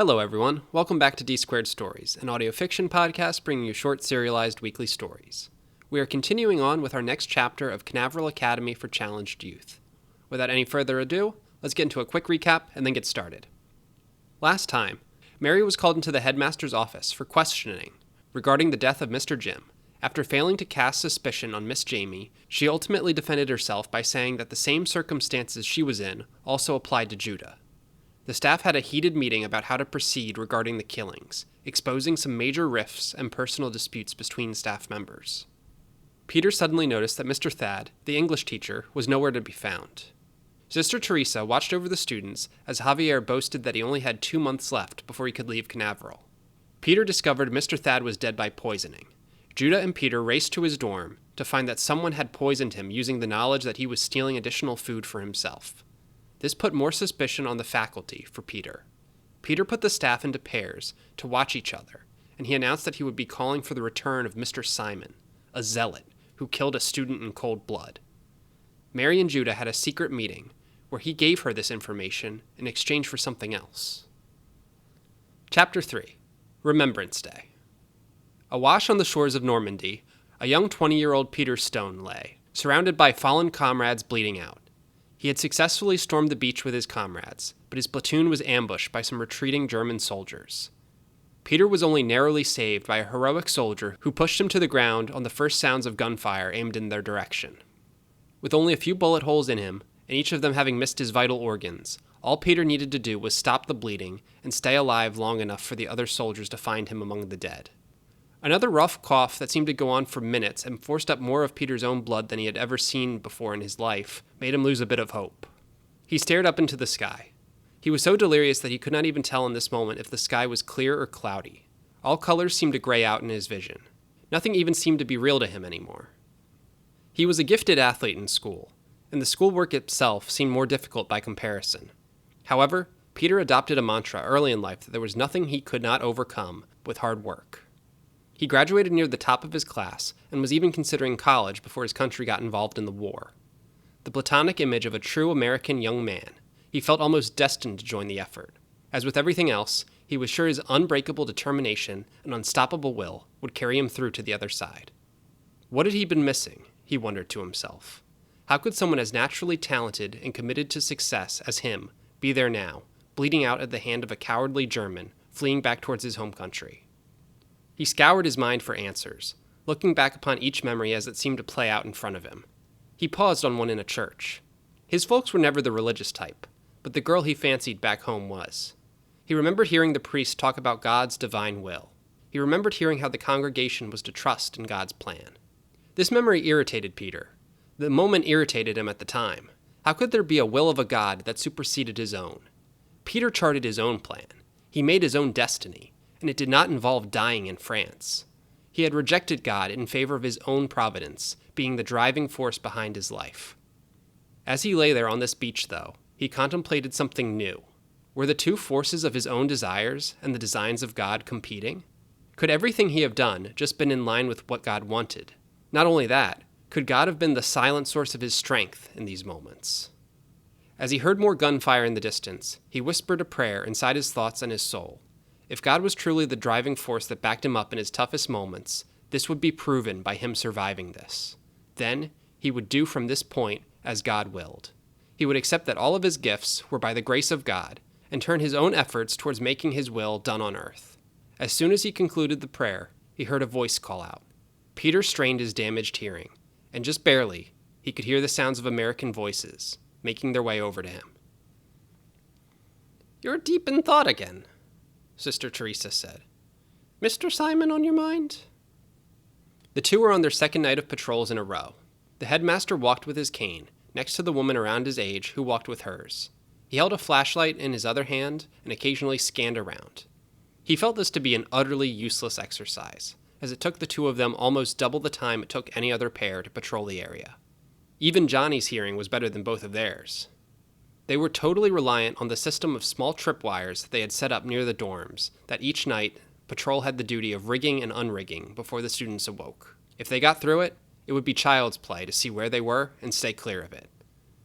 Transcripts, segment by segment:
Hello everyone, welcome back to D Squared Stories, an audio fiction podcast bringing you short serialized weekly stories. We are continuing on with our next chapter of Canaveral Academy for Challenged Youth. Without any further ado, let's get into a quick recap and then get started. Last time, Mary was called into the headmaster's office for questioning regarding the death of Mr. Jim. After failing to cast suspicion on Miss Jayme, she ultimately defended herself by saying that the same circumstances she was in also applied to Judah. The staff had a heated meeting about how to proceed regarding the killings, exposing some major rifts and personal disputes between staff members. Peter suddenly noticed that Mr. Thad, the English teacher, was nowhere to be found. Sister Teresa watched over the students as Javier boasted that he only had 2 months left before he could leave Canaveral. Peter discovered Mr. Thad was dead by poisoning. Judah and Peter raced to his dorm to find that someone had poisoned him using the knowledge that he was stealing additional food for himself. This put more suspicion on the faculty for Peter. Peter put the staff into pairs to watch each other, and he announced that he would be calling for the return of Mr. Simon, a zealot who killed a student in cold blood. Mary and Judah had a secret meeting where he gave her this information in exchange for something else. Chapter 3. Remembrance Day. Awash on the shores of Normandy, a young 20-year-old Peter Stone lay, surrounded by fallen comrades bleeding out. He had successfully stormed the beach with his comrades, but his platoon was ambushed by some retreating German soldiers. Peter was only narrowly saved by a heroic soldier who pushed him to the ground on the first sounds of gunfire aimed in their direction. With only a few bullet holes in him, and each of them having missed his vital organs, all Peter needed to do was stop the bleeding and stay alive long enough for the other soldiers to find him among the dead. Another rough cough that seemed to go on for minutes and forced up more of Peter's own blood than he had ever seen before in his life made him lose a bit of hope. He stared up into the sky. He was so delirious that he could not even tell in this moment if the sky was clear or cloudy. All colors seemed to gray out in his vision. Nothing even seemed to be real to him anymore. He was a gifted athlete in school, and the schoolwork itself seemed more difficult by comparison. However, Peter adopted a mantra early in life that there was nothing he could not overcome with hard work. He graduated near the top of his class and was even considering college before his country got involved in the war. The platonic image of a true American young man, he felt almost destined to join the effort. As with everything else, he was sure his unbreakable determination and unstoppable will would carry him through to the other side. What had he been missing, he wondered to himself. How could someone as naturally talented and committed to success as him be there now, bleeding out at the hand of a cowardly German fleeing back towards his home country? He scoured his mind for answers, looking back upon each memory as it seemed to play out in front of him. He paused on one in a church. His folks were never the religious type, but the girl he fancied back home was. He remembered hearing the priest talk about God's divine will. He remembered hearing how the congregation was to trust in God's plan. This memory irritated Peter. The moment irritated him at the time. How could there be a will of a God that superseded his own? Peter charted his own plan. He made his own destiny. And it did not involve dying in France. He had rejected God in favor of his own providence, being the driving force behind his life. As he lay there on this beach, though, he contemplated something new. Were the two forces of his own desires and the designs of God competing? Could everything he have done just been in line with what God wanted? Not only that, could God have been the silent source of his strength in these moments? As he heard more gunfire in the distance, he whispered a prayer inside his thoughts and his soul. If God was truly the driving force that backed him up in his toughest moments, this would be proven by him surviving this. Then, he would do from this point as God willed. He would accept that all of his gifts were by the grace of God, and turn his own efforts towards making his will done on earth. As soon as he concluded the prayer, he heard a voice call out. Peter strained his damaged hearing, and just barely, he could hear the sounds of American voices, making their way over to him. "You're deep in thought again," Sister Teresa said. "Mr. Simon on your mind?" The two were on their second night of patrols in a row. The headmaster walked with his cane, next to the woman around his age who walked with hers. He held a flashlight in his other hand and occasionally scanned around. He felt this to be an utterly useless exercise, as it took the two of them almost double the time it took any other pair to patrol the area. Even Johnny's hearing was better than both of theirs. They were totally reliant on the system of small tripwires they had set up near the dorms that each night patrol had the duty of rigging and unrigging before the students awoke. If they got through it, it would be child's play to see where they were and stay clear of it.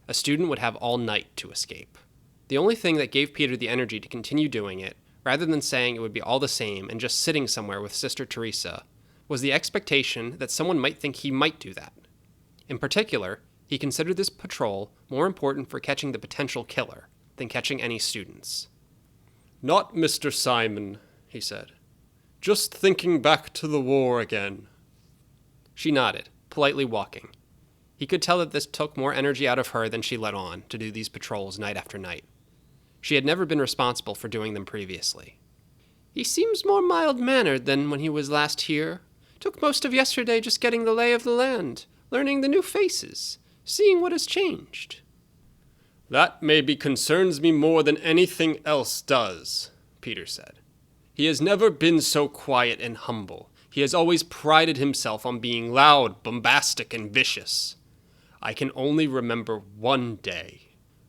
A student would have all night to escape. The only thing that gave Peter the energy to continue doing it rather than saying it would be all the same and just sitting somewhere with Sister Teresa, was the expectation that someone might think he might do that. In particular, he considered this patrol more important for catching the potential killer than catching any students. "Not Mr. Simon," he said. "Just thinking back to the war again." She nodded, politely walking. He could tell that this took more energy out of her than she let on to do these patrols night after night. She had never been responsible for doing them previously. "He seems more mild-mannered than when he was last here. Took most of yesterday just getting the lay of the land, learning the new faces, seeing what has changed." "That maybe concerns me more than anything else does," Peter said. "He has never been so quiet and humble. He has always prided himself on being loud, bombastic, and vicious. I can only remember one day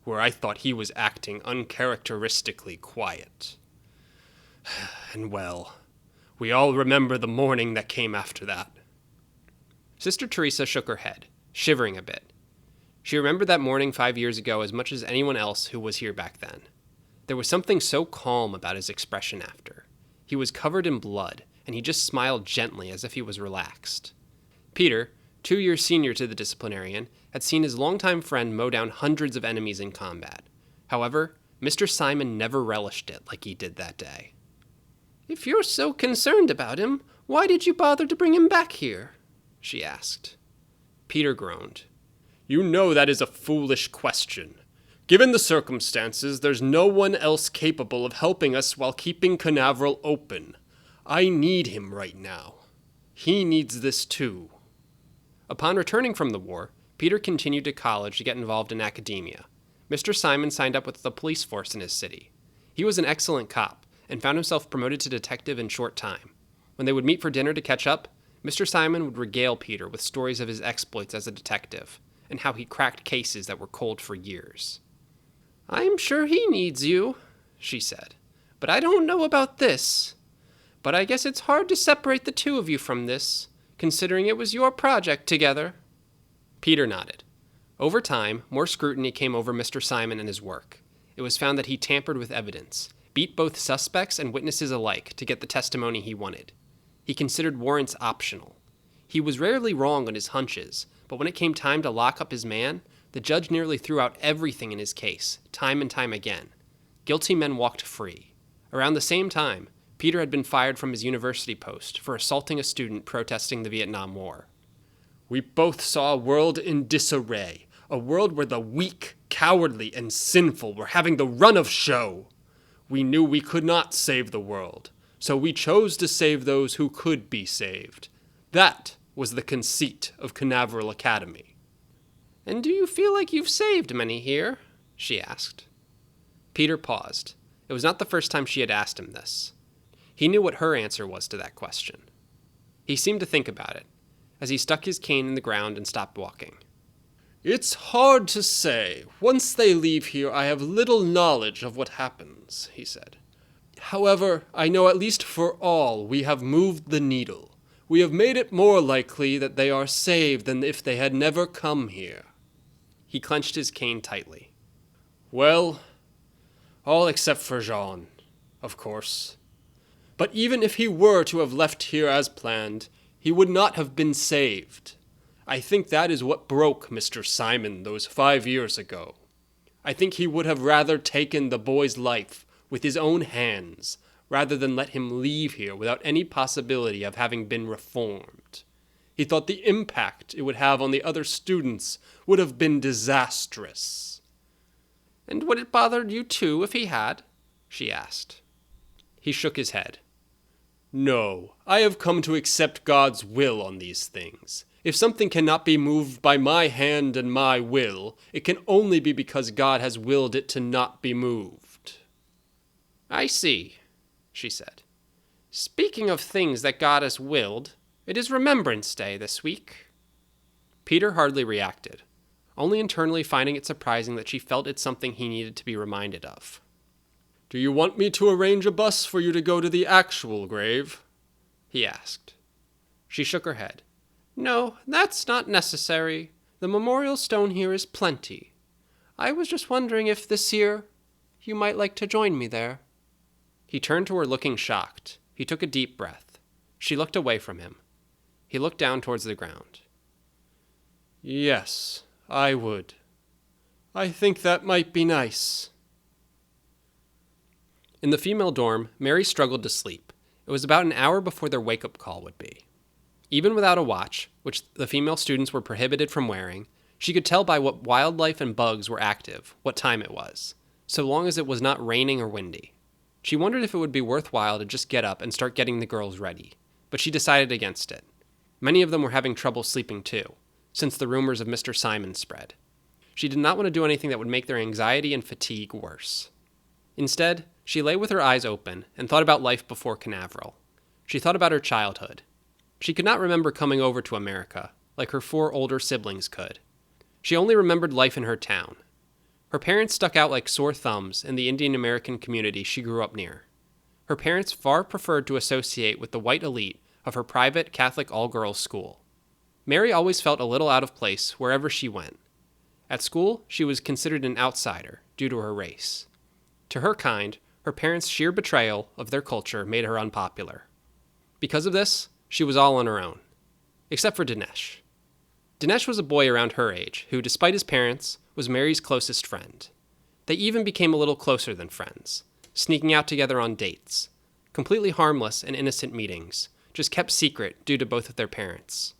where I thought he was acting uncharacteristically quiet. And well, we all remember the morning that came after that." Sister Teresa shook her head, shivering a bit. She remembered that morning 5 years ago as much as anyone else who was here back then. There was something so calm about his expression after. He was covered in blood, and he just smiled gently as if he was relaxed. Peter, 2 years senior to the disciplinarian, had seen his longtime friend mow down hundreds of enemies in combat. However, Mr. Simon never relished it like he did that day. "If you're so concerned about him, why did you bother to bring him back here?" she asked. Peter groaned. "You know that is a foolish question. Given the circumstances, there's no one else capable of helping us while keeping Canaveral open. I need him right now. He needs this too." Upon returning from the war, Peter continued to college to get involved in academia. Mr. Simon signed up with the police force in his city. He was an excellent cop, and found himself promoted to detective in short time. When they would meet for dinner to catch up, Mr. Simon would regale Peter with stories of his exploits as a detective, and how he cracked cases that were cold for years. "I'm sure he needs you," she said, "but I don't know about this. But I guess it's hard to separate the two of you from this, considering it was your project together." Peter nodded. Over time, more scrutiny came over Mr. Simon and his work. It was found that he tampered with evidence, beat both suspects and witnesses alike to get the testimony he wanted. He considered warrants optional. He was rarely wrong on his hunches, but when it came time to lock up his man, the judge nearly threw out everything in his case, time and time again. Guilty men walked free. Around the same time, Peter had been fired from his university post for assaulting a student protesting the Vietnam War. "We both saw a world in disarray, a world where the weak, cowardly, and sinful were having the run of show. We knew we could not save the world, so we chose to save those who could be saved. That was the conceit of Canaveral Academy." "And do you feel like you've saved many here?" she asked. Peter paused. It was not the first time she had asked him this. He knew what her answer was to that question. He seemed to think about it, as he stuck his cane in the ground and stopped walking. "It's hard to say. Once they leave here, I have little knowledge of what happens," he said. "However, I know at least for all we have moved the needle. We have made it more likely that they are saved than if they had never come here." He clenched his cane tightly. "Well, all except for Jean, of course. But even if he were to have left here as planned, he would not have been saved. I think that is what broke Mr. Simon those 5 years ago. I think he would have rather taken the boy's life with his own hands, rather than let him leave here without any possibility of having been reformed. He thought the impact it would have on the other students would have been disastrous." "And would it bother you too if he had?" she asked. He shook his head. "No, I have come to accept God's will on these things. If something cannot be moved by my hand and my will, it can only be because God has willed it to not be moved." "I see," she said. "Speaking of things that God has willed, it is Remembrance Day this week." Peter hardly reacted, only internally finding it surprising that she felt it's something he needed to be reminded of. "Do you want me to arrange a bus for you to go to the actual grave?" he asked. She shook her head. "No, that's not necessary. The memorial stone here is plenty. I was just wondering if this year you might like to join me there." He turned to her looking shocked. He took a deep breath. She looked away from him. He looked down towards the ground. Yes, I would. I think that might be nice. In the female dorm, Mary struggled to sleep. It was about an hour before their wake-up call would be. Even without a watch, which the female students were prohibited from wearing, she could tell by what wildlife and bugs were active what time it was, so long as it was not raining or windy. She wondered if it would be worthwhile to just get up and start getting the girls ready, but she decided against it. Many of them were having trouble sleeping too, since the rumors of Mr. Simon spread. She did not want to do anything that would make their anxiety and fatigue worse. Instead, she lay with her eyes open and thought about life before Canaveral. She thought about her childhood. She could not remember coming over to America, like her 4 older siblings could. She only remembered life in her town. Her parents stuck out like sore thumbs in the Indian American community she grew up near. Her parents far preferred to associate with the white elite of her private Catholic all-girls school. Mary always felt a little out of place wherever she went. At school, she was considered an outsider due to her race. To her kind, her parents' sheer betrayal of their culture made her unpopular. Because of this, she was all on her own. Except for Dinesh. Dinesh was a boy around her age who, despite his parents, was Mary's closest friend. They even became a little closer than friends, sneaking out together on dates. Completely harmless and innocent meetings, just kept secret due to both of their parents.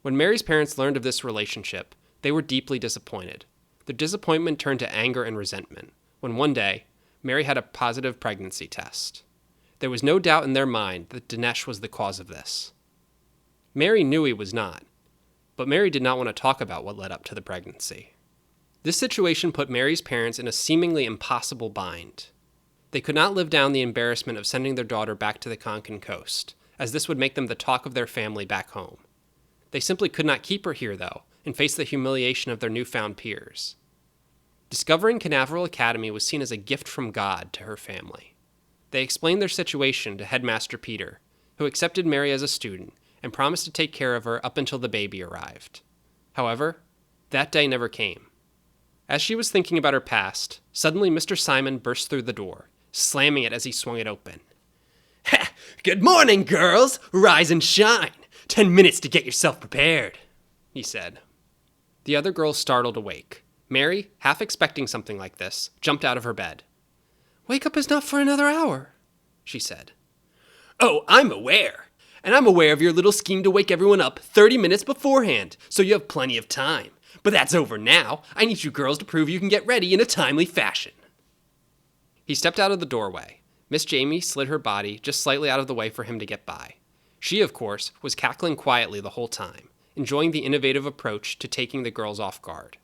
When Mary's parents learned of this relationship, they were deeply disappointed. Their disappointment turned to anger and resentment, when one day, Mary had a positive pregnancy test. There was no doubt in their mind that Dinesh was the cause of this. Mary knew he was not, but Mary did not want to talk about what led up to the pregnancy. This situation put Mary's parents in a seemingly impossible bind. They could not live down the embarrassment of sending their daughter back to the Konkan coast, as this would make them the talk of their family back home. They simply could not keep her here, though, and face the humiliation of their newfound peers. Discovering Canaveral Academy was seen as a gift from God to her family. They explained their situation to Headmaster Peter, who accepted Mary as a student and promised to take care of her up until the baby arrived. However, that day never came. As she was thinking about her past, suddenly Mr. Simon burst through the door, slamming it as he swung it open. "Ha! Good morning, girls! Rise and shine! 10 minutes to get yourself prepared," he said. The other girls startled awake. Mary, half expecting something like this, jumped out of her bed. "Wake up is not for another hour," she said. "Oh, I'm aware. And I'm aware of your little scheme to wake everyone up 30 minutes beforehand, so you have plenty of time. But that's over now. I need you girls to prove you can get ready in a timely fashion." He stepped out of the doorway. Miss Jayme slid her body just slightly out of the way for him to get by. She, of course, was cackling quietly the whole time, enjoying the innovative approach to taking the girls off guard.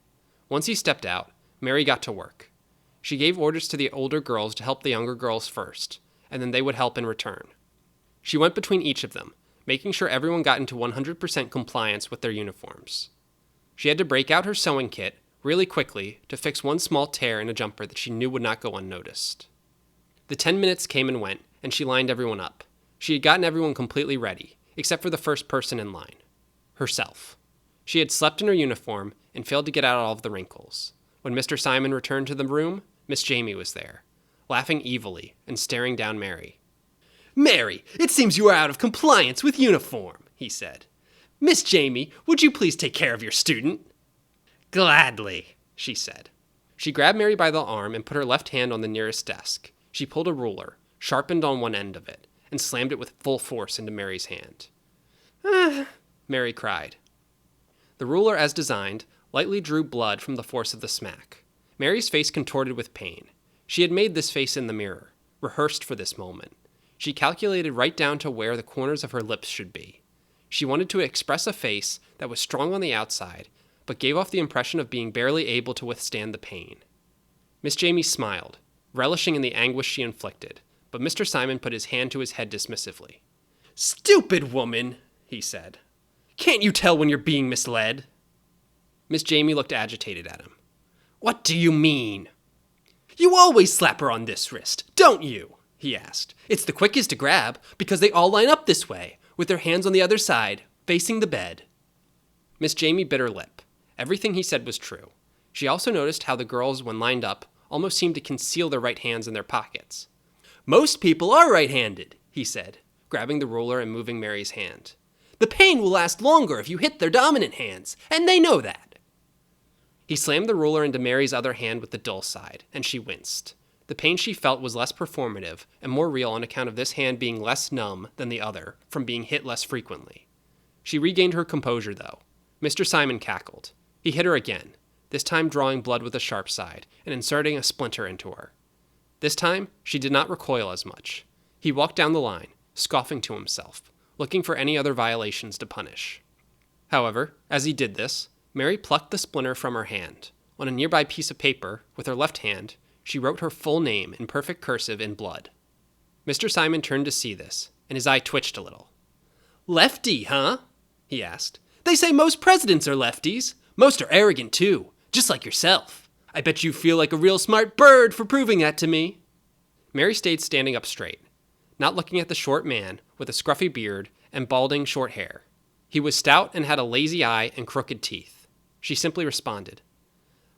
Once he stepped out, Mary got to work. She gave orders to the older girls to help the younger girls first, and then they would help in return. She went between each of them, making sure everyone got into 100% compliance with their uniforms. She had to break out her sewing kit really quickly to fix one small tear in a jumper that she knew would not go unnoticed. The 10 minutes came and went, and she lined everyone up. She had gotten everyone completely ready, except for the first person in line. Herself. She had slept in her uniform and failed to get out all of the wrinkles. When Mr. Simon returned to the room, Miss Jayme was there, laughing evilly and staring down Mary. "Mary, it seems you are out of compliance with uniform," he said. "Miss Jayme, would you please take care of your student?" "Gladly," she said. She grabbed Mary by the arm and put her left hand on the nearest desk. She pulled a ruler, sharpened on one end of it, and slammed it with full force into Mary's hand. "Ah," Mary cried. The ruler, as designed, lightly drew blood from the force of the smack. Mary's face contorted with pain. She had made this face in the mirror, rehearsed for this moment. She calculated right down to where the corners of her lips should be. She wanted to express a face that was strong on the outside, but gave off the impression of being barely able to withstand the pain. Miss Jayme smiled, relishing in the anguish she inflicted, but Mr. Simon put his hand to his head dismissively. "Stupid woman," he said. "Can't you tell when you're being misled?" Miss Jayme looked agitated at him. "What do you mean?" "You always slap her on this wrist, don't you?" he asked. "It's the quickest to grab, because they all line up this way, with their hands on the other side, facing the bed." Miss Jayme bit her lip. Everything he said was true. She also noticed how the girls, when lined up, almost seemed to conceal their right hands in their pockets. Most people are right-handed, he said, grabbing the ruler and moving Mary's hand. The pain will last longer if you hit their dominant hands, and they know that. He slammed the ruler into Mary's other hand with the dull side, and she winced. The pain she felt was less performative and more real on account of this hand being less numb than the other from being hit less frequently. She regained her composure, though. Mr. Simon cackled. He hit her again, this time drawing blood with a sharp side and inserting a splinter into her. This time, she did not recoil as much. He walked down the line, scoffing to himself, looking for any other violations to punish. However, as he did this, Mary plucked the splinter from her hand. On a nearby piece of paper, with her left hand, she wrote her full name in perfect cursive in blood. Mr. Simon turned to see this, and his eye twitched a little. Lefty, huh? He asked. They say most presidents are lefties. Most are arrogant, too, just like yourself. I bet you feel like a real smart bird for proving that to me. Mary stayed standing up straight, not looking at the short man with a scruffy beard and balding short hair. He was stout and had a lazy eye and crooked teeth. She simply responded,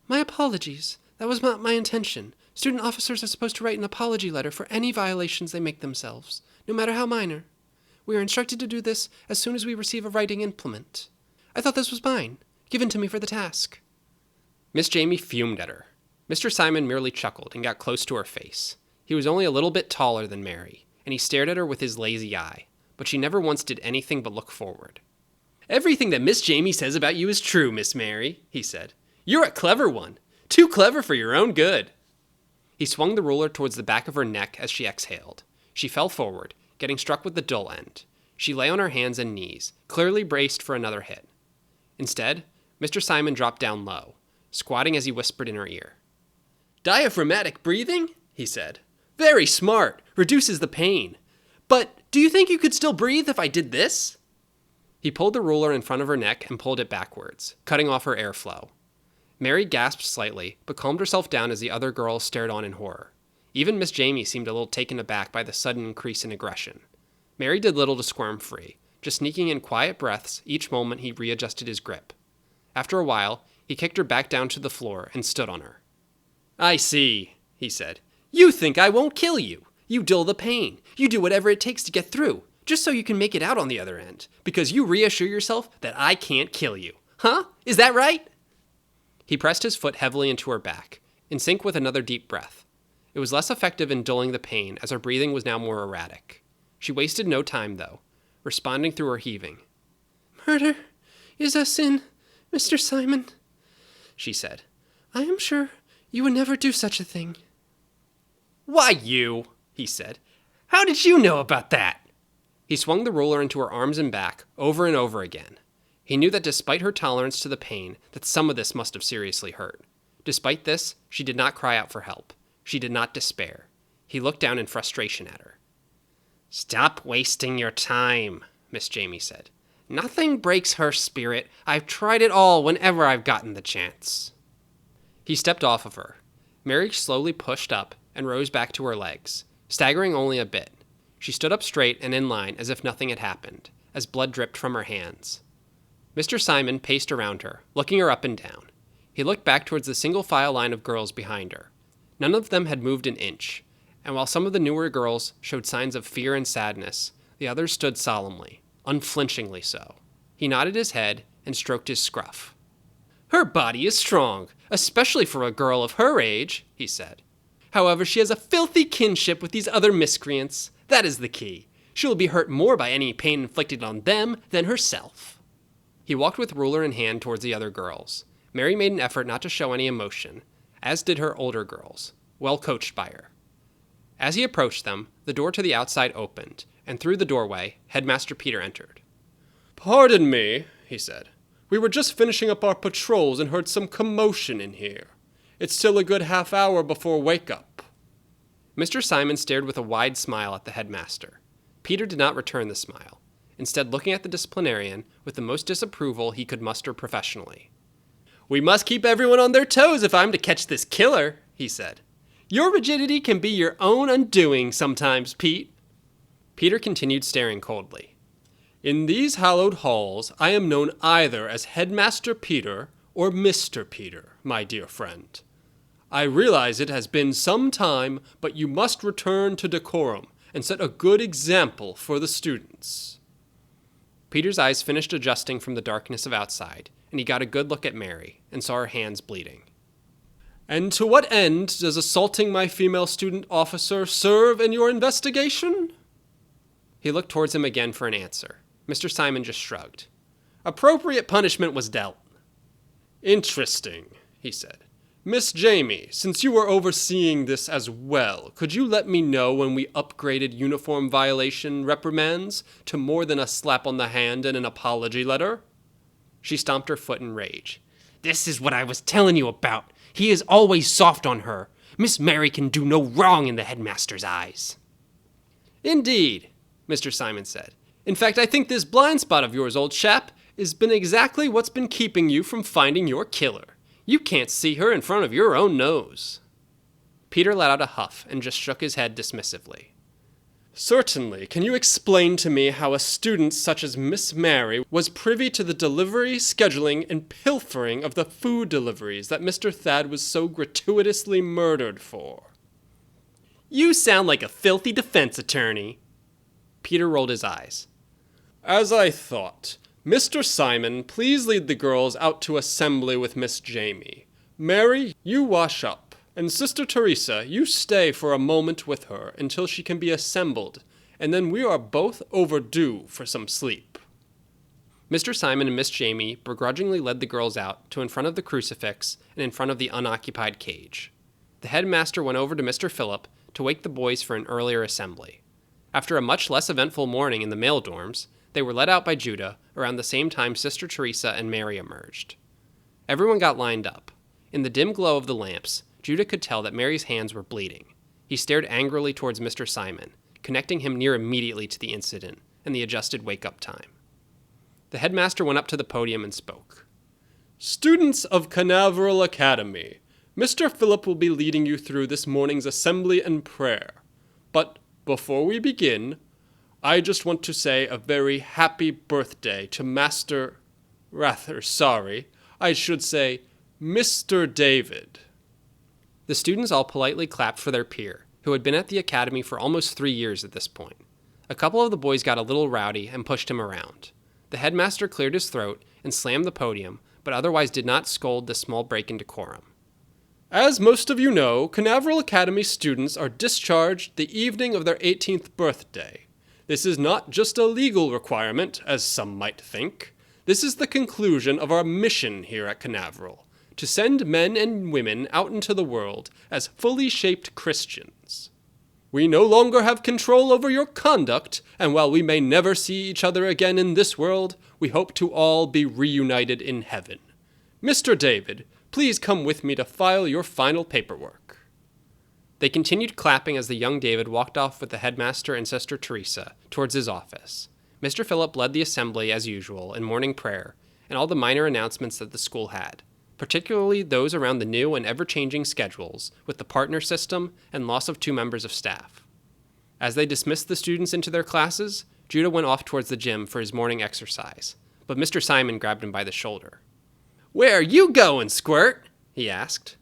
My apologies. That was not my intention. Student officers are supposed to write an apology letter for any violations they make themselves, no matter how minor. We are instructed to do this as soon as we receive a writing implement. I thought this was mine, given to me for the task. Miss Jayme fumed at her. Mr. Simon merely chuckled and got close to her face. He was only a little bit taller than Mary, and he stared at her with his lazy eye, but she never once did anything but look forward. Everything that Miss Jayme says about you is true, Miss Mary, he said. You're a clever one. Too clever for your own good. He swung the ruler towards the back of her neck as she exhaled. She fell forward, getting struck with the dull end. She lay on her hands and knees, clearly braced for another hit. Instead, Mr. Simon dropped down low, squatting as he whispered in her ear. Diaphragmatic breathing? He said. Very smart. Reduces the pain. But do you think you could still breathe if I did this? He pulled the ruler in front of her neck and pulled it backwards, cutting off her airflow. Mary gasped slightly, but calmed herself down as the other girls stared on in horror. Even Miss Jayme seemed a little taken aback by the sudden increase in aggression. Mary did little to squirm free, just sneaking in quiet breaths each moment he readjusted his grip. After a while, he kicked her back down to the floor and stood on her. I see, he said. You think I won't kill you. You dull the pain. You do whatever it takes to get through, just so you can make it out on the other end, because you reassure yourself that I can't kill you. Huh? Is that right? He pressed his foot heavily into her back, in sync with another deep breath. It was less effective in dulling the pain, as her breathing was now more erratic. She wasted no time, though, responding through her heaving. Murder is a sin, Mr. Simon, she said. I am sure you would never do such a thing. Why you? He said. How did you know about that? He swung the ruler into her arms and back, over and over again. He knew that despite her tolerance to the pain, that some of this must have seriously hurt. Despite this, she did not cry out for help. She did not despair. He looked down in frustration at her. Stop wasting your time, Miss Jayme said. Nothing breaks her spirit. I've tried it all whenever I've gotten the chance. He stepped off of her. Mary slowly pushed up and rose back to her legs, staggering only a bit. She stood up straight and in line as if nothing had happened, as blood dripped from her hands. Mr. Simon paced around her, looking her up and down. He looked back towards the single-file line of girls behind her. None of them had moved an inch, and while some of the newer girls showed signs of fear and sadness, the others stood solemnly, unflinchingly so. He nodded his head and stroked his scruff. Her body is strong, especially for a girl of her age, he said. However, she has a filthy kinship with these other miscreants. That is the key. She will be hurt more by any pain inflicted on them than herself. He walked with ruler in hand towards the other girls. Mary made an effort not to show any emotion, as did her older girls, well coached by her. As he approached them, the door to the outside opened, and through the doorway, Headmaster Peter entered. Pardon me, he said. We were just finishing up our patrols and heard some commotion in here. It's still a good half hour before wake-up. Mr. Simon stared with a wide smile at the headmaster. Peter did not return the smile, instead looking at the disciplinarian with the most disapproval he could muster professionally. We must keep everyone on their toes if I'm to catch this killer, he said. Your rigidity can be your own undoing sometimes, Pete. Peter continued staring coldly. In these hallowed halls, I am known either as Headmaster Peter or Mr. Peter, my dear friend. I realize it has been some time, but you must return to decorum and set a good example for the students." Peter's eyes finished adjusting from the darkness of outside, and he got a good look at Mary and saw her hands bleeding. "And to what end does assaulting my female student officer serve in your investigation?" He looked towards him again for an answer. Mr. Simon just shrugged. "Appropriate punishment was dealt." "Interesting," he said. "Miss Jayme, since you were overseeing this as well, could you let me know when we upgraded uniform violation reprimands to more than a slap on the hand and an apology letter?" She stomped her foot in rage. "This is what I was telling you about. He is always soft on her. Miss Mary can do no wrong in the headmaster's eyes." "Indeed," Mr. Simon said. "In fact, I think this blind spot of yours, old chap, has been exactly what's been keeping you from finding your killer. You can't see her in front of your own nose." Peter let out a huff and just shook his head dismissively. "Certainly. Can you explain to me how a student such as Miss Mary was privy to the delivery, scheduling, and pilfering of the food deliveries that Mr. Thad was so gratuitously murdered for?" "You sound like a filthy defense attorney." Peter rolled his eyes. "As I thought. Mr. Simon, please lead the girls out to assembly with Miss Jayme. Mary, you wash up. And Sister Teresa, you stay for a moment with her until she can be assembled, and then we are both overdue for some sleep." Mr. Simon and Miss Jayme begrudgingly led the girls out to in front of the crucifix and in front of the unoccupied cage. The headmaster went over to Mr. Phillip to wake the boys for an earlier assembly. After a much less eventful morning in the male dorms, they were let out by Judah around the same time Sister Teresa and Mary emerged. Everyone got lined up. In the dim glow of the lamps, Judah could tell that Mary's hands were bleeding. He stared angrily towards Mr. Simon, connecting him near immediately to the incident and the adjusted wake-up time. The headmaster went up to the podium and spoke. "Students of Canaveral Academy, Mr. Phillip will be leading you through this morning's assembly and prayer. But before we begin, I just want to say a very happy birthday to I should say, Mr. David." The students all politely clapped for their peer, who had been at the academy for almost 3 years at this point. A couple of the boys got a little rowdy and pushed him around. The headmaster cleared his throat and slammed the podium, but otherwise did not scold the small break in decorum. "As most of you know, Canaveral Academy students are discharged the evening of their 18th birthday. This is not just a legal requirement, as some might think. This is the conclusion of our mission here at Canaveral, to send men and women out into the world as fully shaped Christians. We no longer have control over your conduct, and while we may never see each other again in this world, we hope to all be reunited in heaven. Mr. David, please come with me to file your final paperwork." They continued clapping as the young David walked off with the headmaster and Sister Teresa towards his office. Mr. Phillip led the assembly as usual in morning prayer and all the minor announcements that the school had, particularly those around the new and ever-changing schedules with the partner system and loss of 2 members of staff. As they dismissed the students into their classes, Judah went off towards the gym for his morning exercise, but Mr. Simon grabbed him by the shoulder. "Where are you going, Squirt?" he asked.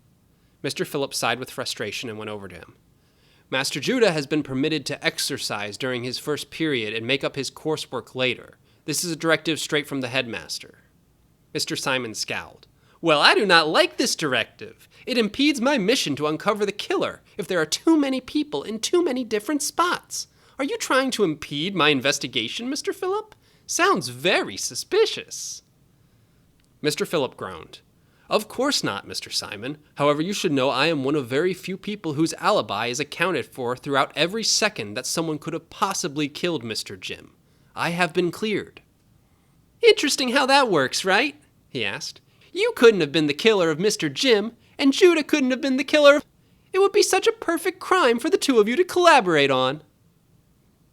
Mr. Phillip sighed with frustration and went over to him. "Master Judah has been permitted to exercise during his first period and make up his coursework later. This is a directive straight from the headmaster." Mr. Simon scowled. "Well, I do not like this directive. It impedes my mission to uncover the killer if there are too many people in too many different spots. Are you trying to impede my investigation, Mr. Phillip? Sounds very suspicious." Mr. Phillip groaned. "Of course not, Mr. Simon. However, you should know I am one of very few people whose alibi is accounted for throughout every second that someone could have possibly killed Mr. Jim. I have been cleared." "Interesting how that works, right?" he asked. "You couldn't have been the killer of Mr. Jim, and Judah couldn't have been the killer of... It would be such a perfect crime for the two of you to collaborate on."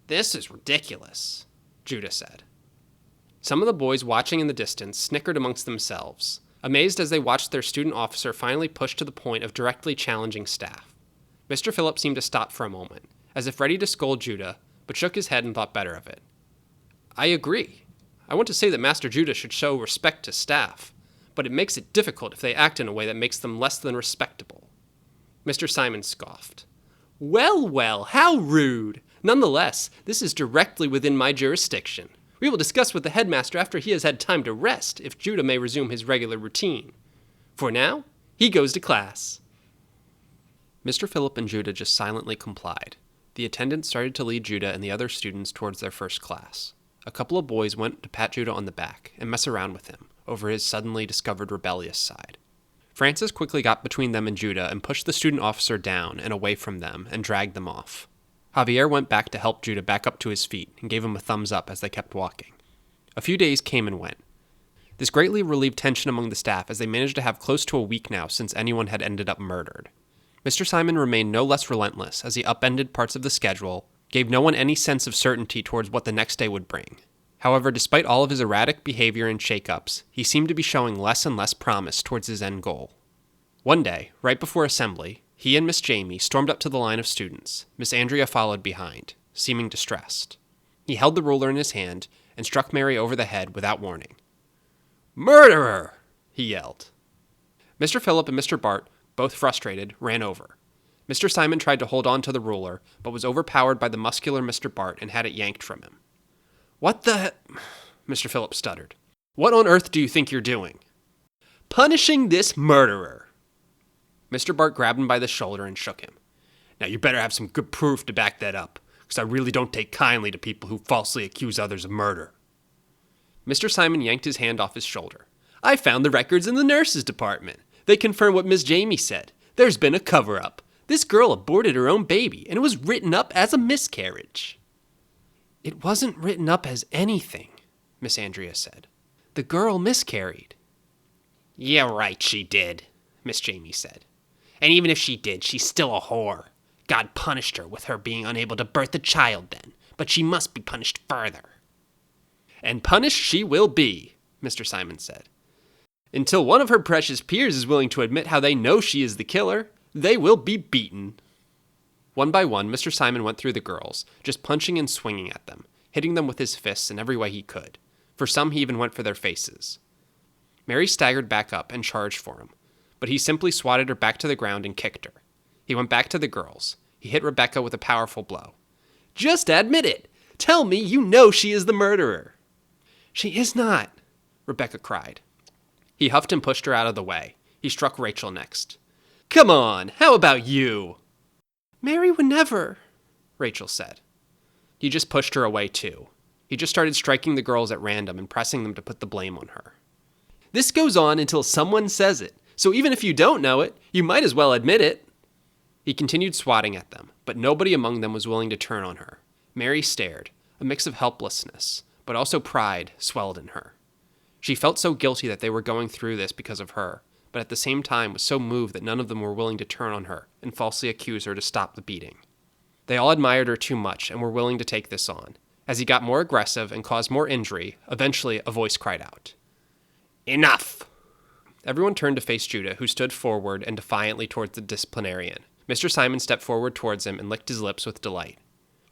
"This is ridiculous," Judah said. Some of the boys watching in the distance snickered amongst themselves, amazed as they watched their student officer finally push to the point of directly challenging staff. Mr. Phillip seemed to stop for a moment, as if ready to scold Judah, but shook his head and thought better of it. "I agree. I want to say that Master Judah should show respect to staff, but it makes it difficult if they act in a way that makes them less than respectable." Mr. Simon scoffed. Well, well, how rude! Nonetheless, this is directly within my jurisdiction. We will discuss with the headmaster after he has had time to rest, if Judah may resume his regular routine. For now, he goes to class. Mr. Phillip and Judah just silently complied. The attendant started to lead Judah and the other students towards their first class. A couple of boys went to pat Judah on the back and mess around with him over his suddenly discovered rebellious side. Francis quickly got between them and Judah and pushed the student officer down and away from them and dragged them off. Javier went back to help Judah back up to his feet and gave him a thumbs up as they kept walking. A few days came and went. This greatly relieved tension among the staff as they managed to have close to a week now since anyone had ended up murdered. Mr. Simon remained no less relentless as he upended parts of the schedule, gave no one any sense of certainty towards what the next day would bring. However, despite all of his erratic behavior and shake-ups, he seemed to be showing less and less promise towards his end goal. One day, right before assembly, he and Miss Jayme stormed up to the line of students. Miss Andrea followed behind, seeming distressed. He held the ruler in his hand and struck Mary over the head without warning. "Murderer!" he yelled. Mr. Phillip and Mr. Bart, both frustrated, ran over. Mr. Simon tried to hold on to the ruler, but was overpowered by the muscular Mr. Bart and had it yanked from him. "What the Mr. Phillip stuttered. "What on earth do you think you're doing?" "Punishing this murderer." Mr. Bart grabbed him by the shoulder and shook him. "Now you better have some good proof to back that up, because I really don't take kindly to people who falsely accuse others of murder." Mr. Simon yanked his hand off his shoulder. "I found the records in the nurses' department. They confirm what Miss Jayme said. There's been a cover-up. This girl aborted her own baby, and it was written up as a miscarriage." "It wasn't written up as anything," Miss Andrea said. "The girl miscarried." "Yeah, right, she did," Miss Jayme said. "And even if she did, she's still a whore. God punished her with her being unable to birth a child then, but she must be punished further." "And punished she will be," Mr. Simon said. "Until one of her precious peers is willing to admit how they know she is the killer, they will be beaten." One by one, Mr. Simon went through the girls, just punching and swinging at them, hitting them with his fists in every way he could. For some, he even went for their faces. Mary staggered back up and charged for him, but he simply swatted her back to the ground and kicked her. He went back to the girls. He hit Rebecca with a powerful blow. "Just admit it! Tell me you know she is the murderer!" "She is not," Rebecca cried. He huffed and pushed her out of the way. He struck Rachel next. "Come on, how about you?" "Mary would never," Rachel said. He just pushed her away too. He just started striking the girls at random and pressing them to put the blame on her. "This goes on until someone says it, so even if you don't know it, you might as well admit it." He continued swatting at them, but nobody among them was willing to turn on her. Mary stared, a mix of helplessness, but also pride swelled in her. She felt so guilty that they were going through this because of her, but at the same time was so moved that none of them were willing to turn on her and falsely accuse her to stop the beating. They all admired her too much and were willing to take this on. As he got more aggressive and caused more injury, eventually a voice cried out, "Enough!" Everyone turned to face Judah, who stood forward and defiantly towards the disciplinarian. Mr. Simon stepped forward towards him and licked his lips with delight.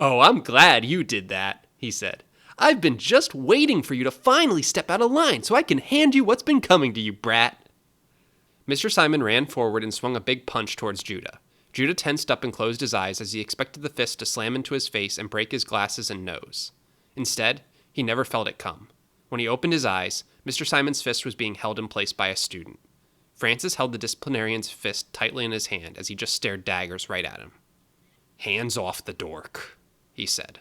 "Oh, I'm glad you did that," he said. "I've been just waiting for you to finally step out of line so I can hand you what's been coming to you, brat." Mr. Simon ran forward and swung a big punch towards Judah. Judah tensed up and closed his eyes as he expected the fist to slam into his face and break his glasses and nose. Instead, he never felt it come. When he opened his eyes, Mr. Simon's fist was being held in place by a student. Francis held the disciplinarian's fist tightly in his hand as he just stared daggers right at him. "Hands off the dork," he said.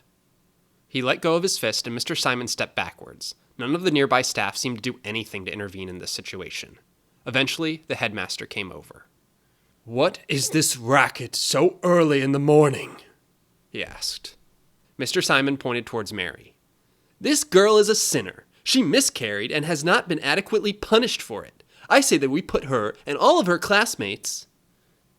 He let go of his fist and Mr. Simon stepped backwards. None of the nearby staff seemed to do anything to intervene in this situation. Eventually, the headmaster came over. "What is this racket so early in the morning?" he asked. Mr. Simon pointed towards Mary. "This girl is a sinner. She miscarried and has not been adequately punished for it. I say that we put her and all of her classmates..."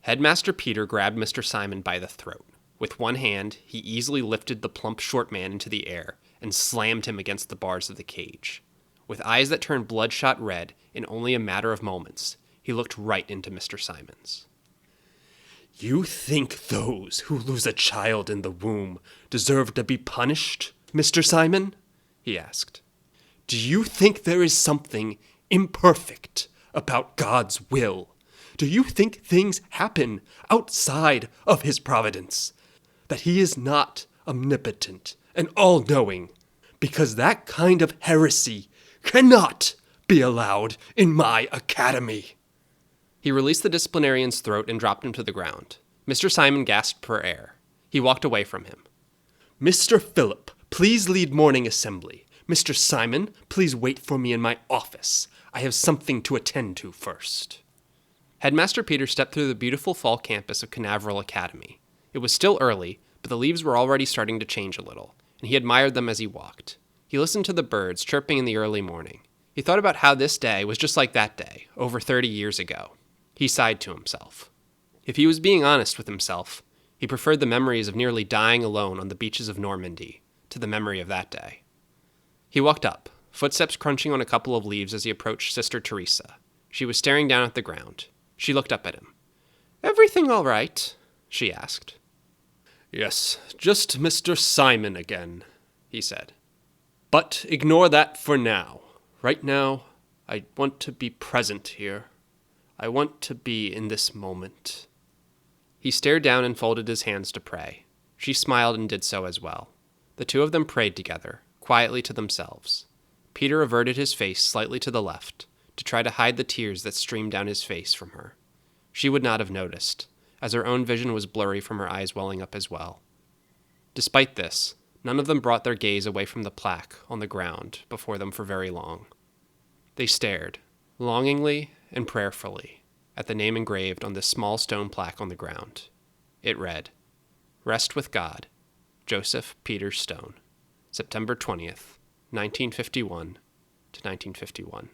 Headmaster Peter grabbed Mr. Simon by the throat. With one hand, he easily lifted the plump short man into the air and slammed him against the bars of the cage. With eyes that turned bloodshot red in only a matter of moments, he looked right into Mr. Simon's. "You think those who lose a child in the womb deserve to be punished, Mr. Simon?" he asked. "Do you think there is something imperfect about God's will? Do you think things happen outside of his providence? That he is not omnipotent and all-knowing? Because that kind of heresy cannot be allowed in my academy." He released the disciplinarian's throat and dropped him to the ground. Mr. Simon gasped for air. He walked away from him. "Mr. Philip, please lead morning assembly. Mr. Simon, please wait for me in my office. I have something to attend to first." Headmaster Peter stepped through the beautiful fall campus of Canaveral Academy. It was still early, but the leaves were already starting to change a little, and he admired them as he walked. He listened to the birds chirping in the early morning. He thought about how this day was just like that day, over 30 years ago. He sighed to himself. If he was being honest with himself, he preferred the memories of nearly dying alone on the beaches of Normandy to the memory of that day. He walked up, footsteps crunching on a couple of leaves as he approached Sister Teresa. She was staring down at the ground. She looked up at him. "Everything all right?" she asked. "Yes, just Mr. Simon again," he said. "But ignore that for now. Right now, I want to be present here. I want to be in this moment." He stared down and folded his hands to pray. She smiled and did so as well. The two of them prayed together, quietly to themselves. Peter averted his face slightly to the left, to try to hide the tears that streamed down his face from her. She would not have noticed, as her own vision was blurry from her eyes welling up as well. Despite this, none of them brought their gaze away from the plaque on the ground before them for very long. They stared, longingly and prayerfully, at the name engraved on this small stone plaque on the ground. It read, "Rest with God, Joseph Peter Stone, September 20th, 1951 to 1951.